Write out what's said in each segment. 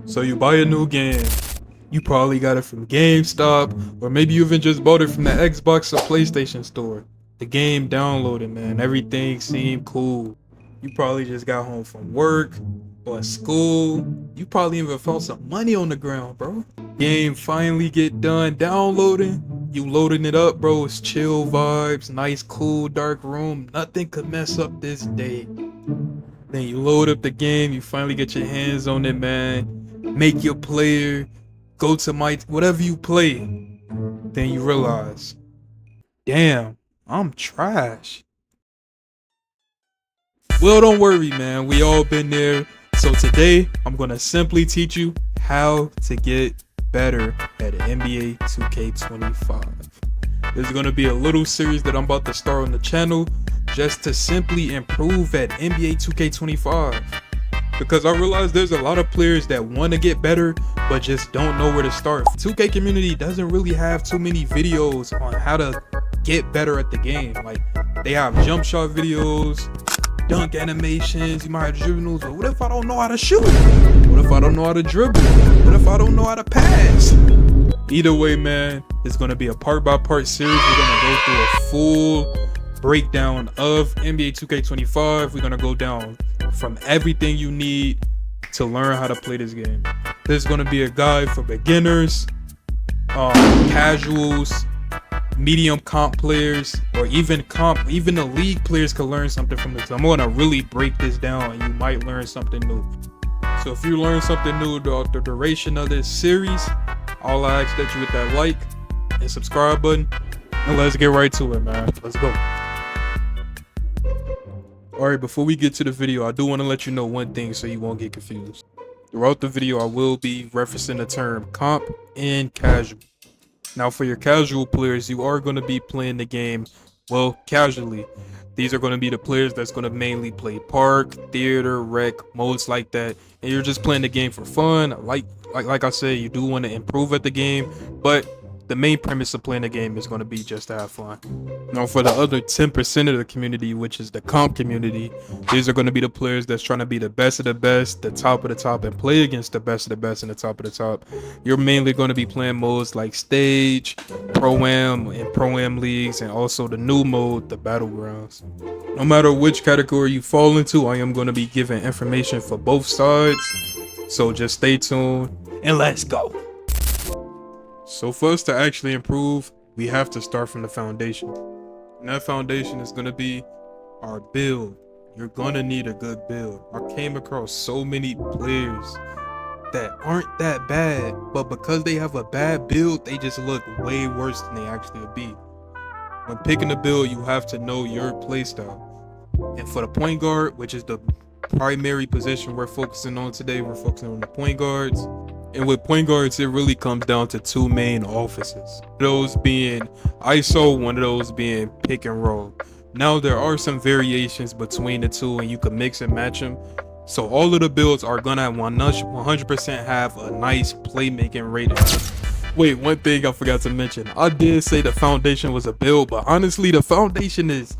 So you buy a new game. You probably got it from GameStop, or maybe you even just bought it from the Xbox or PlayStation store. The game downloaded, man. Everything seemed cool. You probably just got home from work or school. You probably even found some money on the ground, bro. Game finally get done downloading. You loading it up, bro. It's chill vibes, nice, cool, dark room. Nothing could mess up this day. Then you load up the game. You finally get your hands on it, man. Make your player. Go to whatever you play. Then you realize, damn, I'm trash. Well, don't worry, man. We all been there. So today, I'm going to simply teach you how to get better at NBA 2K25. There's going to be a little series that I'm about to start on the channel just to simply improve at NBA 2K25. Because I realize there's a lot of players that want to get better, but just don't know where to start. 2K community doesn't really have too many videos on how to get better at the game. Like, they have jump shot videos, dunk animations, you might have dribbles, but what if I don't know how to shoot? What if I don't know how to dribble? What if I don't know how to pass? Either way, man, it's going to be a part-by-part series. We're going to go through a full breakdown of NBA 2K25. We're going to go down from everything you need to learn how to play this game. There's going to be a guide for beginners, casuals, medium comp players, or even the league players can learn something from this. I'm going to really break this down and you might learn something new. So if you learn something new throughout the duration of this series, all I ask that you hit that like and subscribe button, and let's get right to it, man. Let's go. Alright, before we get to the video, I do want to let you know one thing so you won't get confused. Throughout the video, I will be referencing the term comp and casual. Now, for your casual players, you are going to be playing the game, well, casually. These are going to be the players that's going to mainly play park, theater, rec, modes like that. And you're just playing the game for fun. Like I said, you do want to improve at the game, but the main premise of playing the game is going to be just to have fun. Now, for the other 10% of the community, which is the comp community, these are going to be the players that's trying to be the best of the best, the top of the top, and play against the best of the best and the top of the top. You're mainly going to be playing modes like Stage, Pro-Am, and Pro-Am leagues, and also the new mode, the Battlegrounds. No matter which category you fall into, I am going to be giving information for both sides. So just stay tuned and let's go. So for us to actually improve, we have to start from the foundation. And that foundation is going to be our build. You're going to need a good build. I came across so many players that aren't that bad, but because they have a bad build, they just look way worse than they actually would be. When picking a build, you have to know your playstyle. And for the point guard, which is the primary position we're focusing on today, we're focusing on the point guards. And with point guards, it really comes down to two main offices. Those being ISO, one of those being pick and roll. Now, there are some variations between the two and you can mix and match them. So all of the builds are gonna 100% have a nice playmaking rating. Wait, one thing I forgot to mention. I did say the foundation was a build, but honestly, the foundation is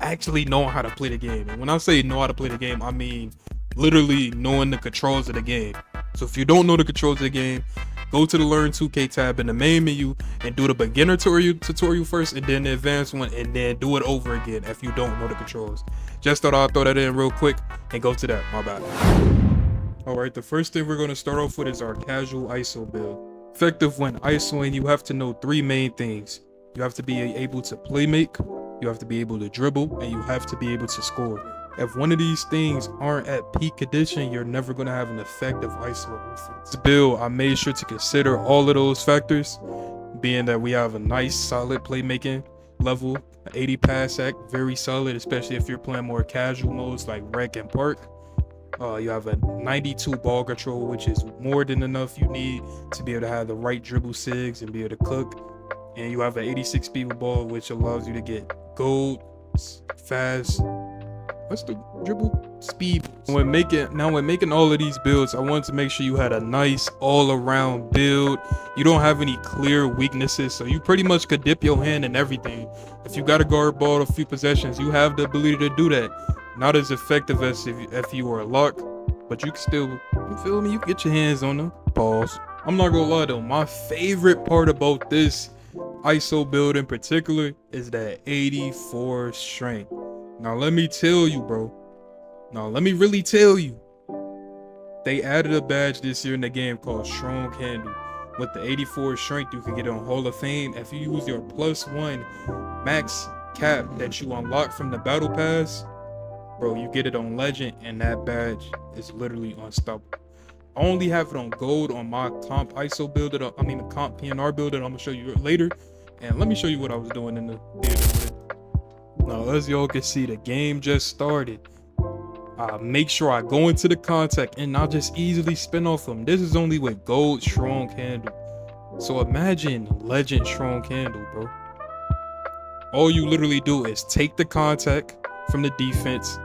actually knowing how to play the game. And when I say know how to play the game, I mean literally knowing the controls of the game. So if you don't know the controls of the game, go to the Learn 2K tab in the main menu and do the beginner tutorial first, and then the advanced one, and then do it over again if you don't know the controls. Just thought I'd throw that in real quick and go to that. My bad. Alright, the first thing we're going to start off with is our casual ISO build. Effective when ISOing, you have to know three main things. You have to be able to play make, you have to be able to dribble, and you have to be able to score. If one of these things aren't at peak condition, you're never going to have an effective ISO. This build, I made sure to consider all of those factors, being that we have a nice solid playmaking level, an 80 pass act, very solid, especially if you're playing more casual modes like rec and park. You have a 92 ball control, which is more than enough you need to be able to have the right dribble sigs and be able to cook. And you have an 86 speed with ball, which allows you to get gold, fast, what's the dribble speed. When making all of these builds, I wanted to make sure you had a nice all-around build. You don't have any clear weaknesses, so you pretty much could dip your hand in everything. If you got a guard ball a few possessions, you have the ability to do that. Not as effective as if you were a lock, but you can still, you feel me, you can get your hands on them. Pause. I'm not gonna lie though, my favorite part about this ISO build in particular is that 84 strength. Now let me tell you, bro. Now let me really tell you. They added a badge this year in the game called Strong Handle. With the 84 strength, you can get on Hall of Fame if you use your +1 max cap that you unlock from the battle pass. Bro, you get it on Legend, and that badge is literally unstoppable. I only have it on Gold on my comp ISO build, the comp PNR build that I'm gonna show you later. And let me show you what I was doing in the theater with it. Now, as y'all can see, the game just started. Make sure I go into the contact and not just easily spin off them. This is only with Gold Strong Handle. So imagine Legend Strong Handle, bro. All you literally do is take the contact from the defense,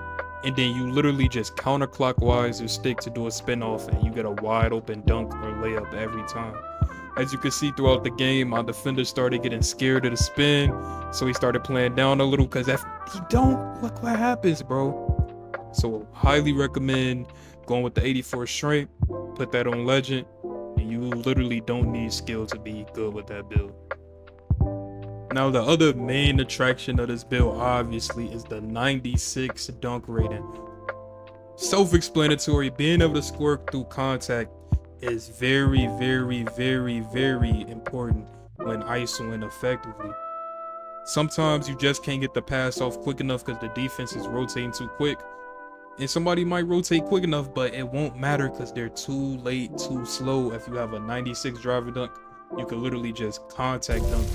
and then you literally just counterclockwise your stick to do a spin off, and you get a wide open dunk or layup every time. As you can see throughout the game, my defender started getting scared of the spin, so he started playing down a little, because if he don't, look what happens, bro. So highly recommend going with the 84 strength, put that on Legend, and you literally don't need skill to be good with that build. Now the other main attraction of this build obviously is the 96 dunk rating. Self-explanatory, being able to score through contact is very, very, very, very important when ISOing effectively. Sometimes you just can't get the pass off quick enough because the defense is rotating too quick. And somebody might rotate quick enough, but it won't matter because they're too late, too slow. If you have a 96 driver dunk, you can literally just contact dunk.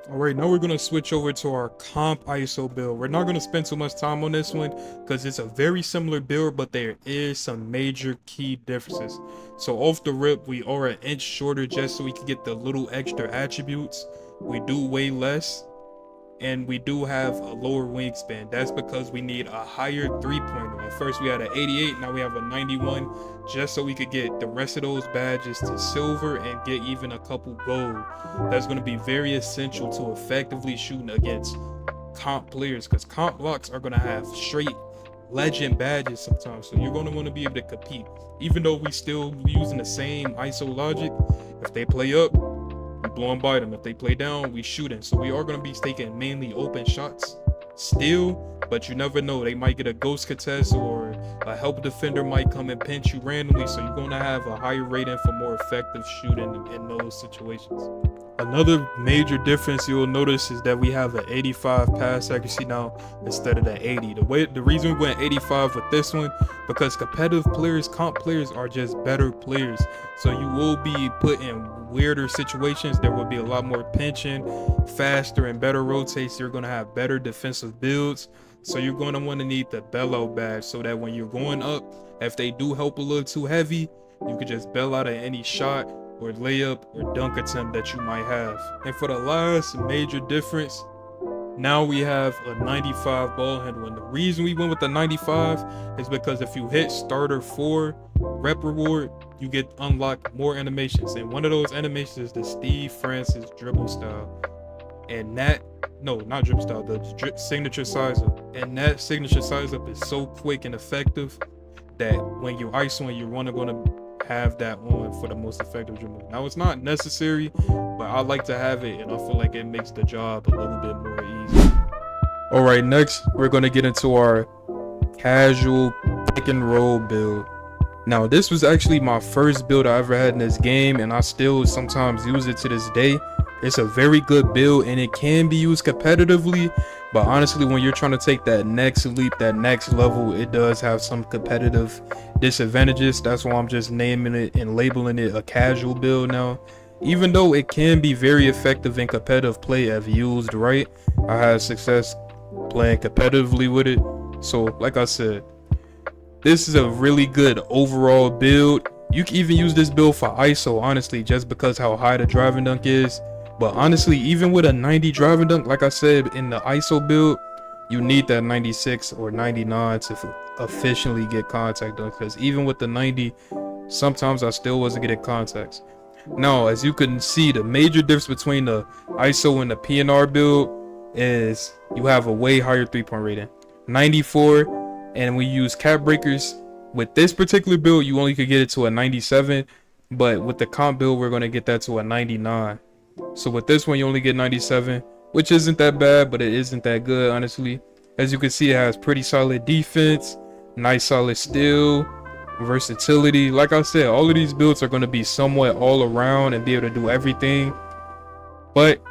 All right, now we're gonna switch over to our comp ISO build. We're not gonna spend too much time on this one because it's a very similar build, but there is some major key differences. So off the rip, we are an inch shorter just so we can get the little extra attributes. We do way less, and we do have a lower wingspan. That's because we need a higher three-pointer. At first we had an 88, now we have a 91, just so we could get the rest of those badges to silver and get even a couple gold. That's going to be very essential to effectively shooting against comp players, because comp blocks are going to have straight Legend badges sometimes, so you're going to want to be able to compete. Even though we still using the same ISO logic, if they play up, we blow by them. If they play down, we shoot them. So we are going to be taking mainly open shots still, but you never know. They might get a ghost contest, or a help defender might come and pinch you randomly. So you're going to have a higher rating for more effective shooting in those situations. Another major difference you'll notice is that we have an 85 pass accuracy now instead of the 80. The reason we went 85 with this one, because competitive players, comp players are just better players. So you will be put in weirder situations. There will be a lot more pinching, faster and better rotates. You're going to have better defensive builds. So you're going to want to need the bellow badge so that when you're going up, if they do help a little too heavy, you could just bail out at any shot or layup or dunk attempt that you might have. And for the last major difference, now we have a 95 ball handle. And the reason we went with the 95 is because if you hit starter 4 rep reward, you get unlocked more animations. And one of those animations is the Steve Francis dribble style. And that, no, not dribble style, the signature size up. And that signature size up is so quick and effective that when you're ISOing, you're going to have that on for the most effective dribble. Now it's not necessary, but I like to have it, and I feel like it makes the job a little bit more easy. All right, next we're going to get into our casual pick and roll build. Now this was actually my first build I ever had in this game, and I still sometimes use it to this day. It's a very good build and it can be used competitively, but honestly when you're trying to take that next leap, that next level, it does have some competitive disadvantages. That's why I'm just naming it and labeling it a casual build now, even though it can be very effective in competitive play if used right. I had success playing competitively with it. So like I said, this is a really good overall build. You can even use this build for ISO, honestly, just because how high the driving dunk is. But honestly, even with a 90 driving dunk, like I said, in the ISO build, you need that 96 or 99 to efficiently get contact dunk, because even with the 90, sometimes I still wasn't getting contacts. Now, as you can see, the major difference between the ISO and the PNR build is you have a way higher 3-point rating, 94, and we use cap breakers. With this particular build, you only could get it to a 97, but with the comp build, we're gonna get that to a 99. So with this one, you only get 97, which isn't that bad, but it isn't that good, honestly. As you can see, it has pretty solid defense, nice solid steal, versatility. Like I said, all of these builds are going to be somewhat all around and be able to do everything. But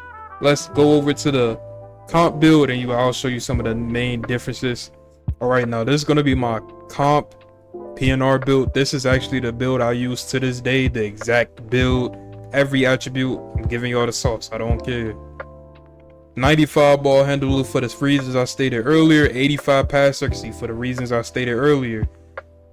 let's go over to the comp build and I'll show you some of the main differences. All right, now this is going to be my comp PNR build. This is actually the build I use to this day, the exact build, every attribute. I'm giving y'all the sauce, I don't care. 95 ball handler for the reasons I stated earlier, 85 pass accuracy for the reasons I stated earlier.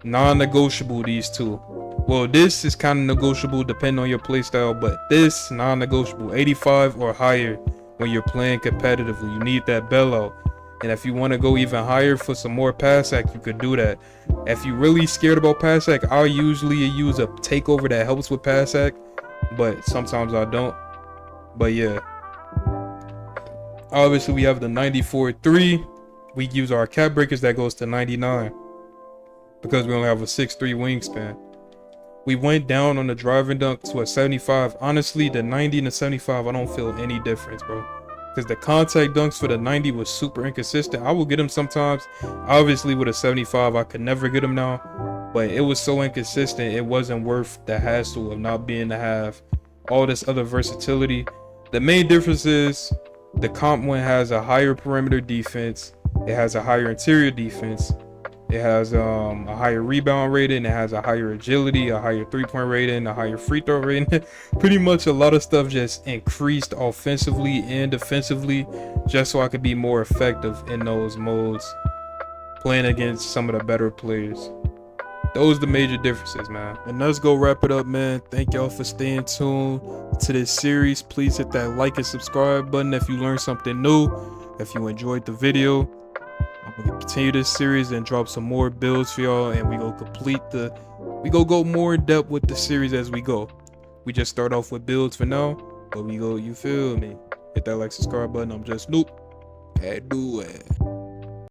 Non-negotiable, these two. Well, this is kind of negotiable depending on your playstyle, but this non-negotiable, 85 or higher when you're playing competitively. You need that bailout. And if you want to go even higher for some more pass act, you could do that. If you're really scared about pass act, I'll usually use a takeover that helps with pass act, but sometimes I don't. But yeah. Obviously, we have the 94-3. We use our cap breakers that goes to 99 because we only have a 6'3" wingspan. We went down on the driving dunk to a 75. Honestly, the 90 and the 75, I don't feel any difference, bro. Because the contact dunks for the 90 was super inconsistent. I will get them sometimes. Obviously, with a 75, I could never get them now. But it was so inconsistent, it wasn't worth the hassle of not being to have all this other versatility. The main difference is the comp one has a higher perimeter defense, it has a higher interior defense, it has a higher rebound rating, it has a higher agility, a higher 3-point rating, a higher free throw rating. Pretty much a lot of stuff just increased offensively and defensively just so I could be more effective in those modes playing against some of the better players. Those are the major differences, man. And let's go wrap it up, man. Thank y'all for staying tuned to this series. Please hit that like and subscribe button if you learned something new. If you enjoyed the video, I'm gonna continue this series and drop some more builds for y'all, and we go more in depth with the series as we go. We just start off with builds for now, but we go, you feel me? Hit that like, subscribe button. I'm JustNuke. Do it.